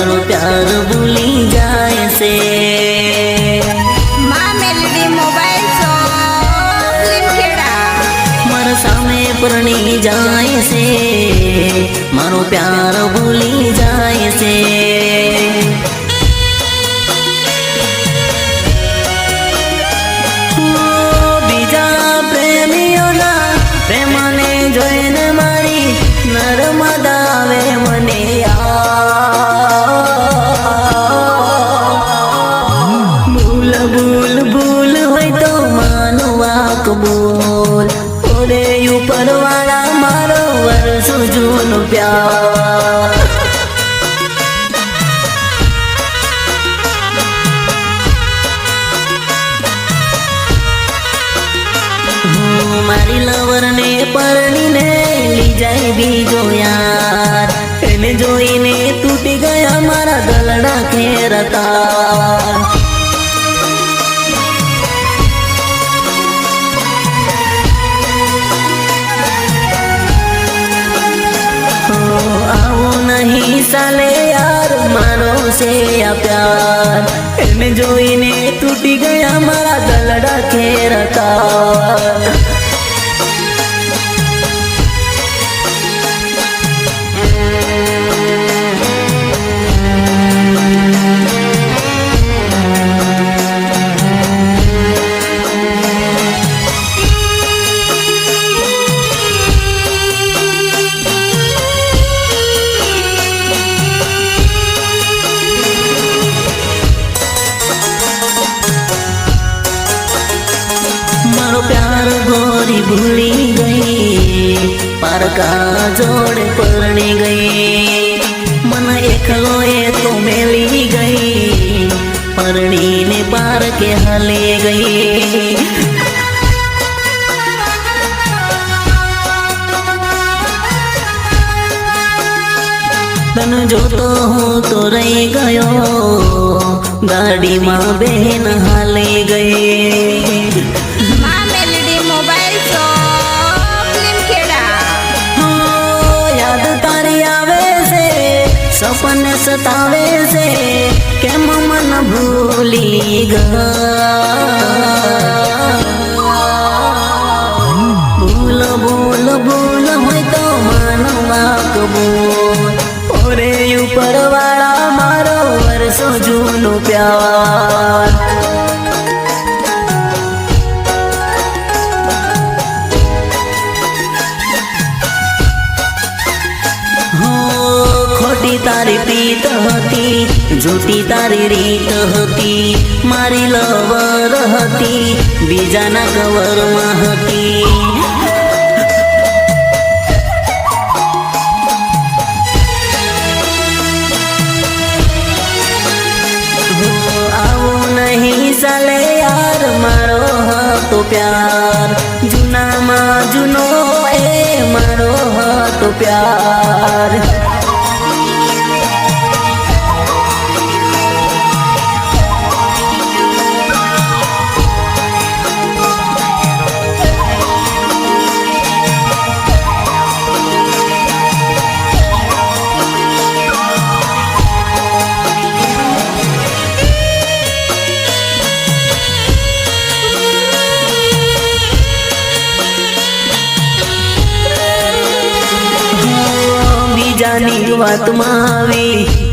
मारो प्यार भूली जाए से। मां मेलडी मोबाइल शॉप लिमखेड़ा मारा सामे परणी जाए से मारो प्यार भूली जाए से। बीजा प्रेमीओना प्रेमने जोईने मारी नर्मदा वे मने भूल भूल भूल होय तो मानवा कबूल ओरे ऊपर वाला मारो वर्षो जूनो प्यार। मारी लवर ने परणी ने ली जाए बीजो यार एने जोईने तूटी गया मारा गलड़ा खेरता। आओ नहीं साले यार मारो से या प्यार एने जोईने टूटी गया मारा गलड़ा खेरता। मारो प्यार गोरी भूली गई पार का जोड़ परणी गई मन एकलो तो मेली गई परणी ने पार के हले गई। तन जो तो हूँ तो रही गयो गाड़ी माँ बहन हाले गए। मां मेलडी मोबाइल शॉप लिमखेड़ा याद तारी आवे से सपने सतावे से केम मन भूली गया। भूल भूल भूल होय तो मानवा कबूल ओरे ऊपर वाला मारो वर्षो जूनो प्यार। खोटी तारी प्रीत हती झूठी तारी रीत हती मारी लवर हती बीजाना कवर में हती। आओ नहीं साले यार मारो तो प्यार जुना मा जुनो ए मारो तो प्यार। बीजानी वात में आवी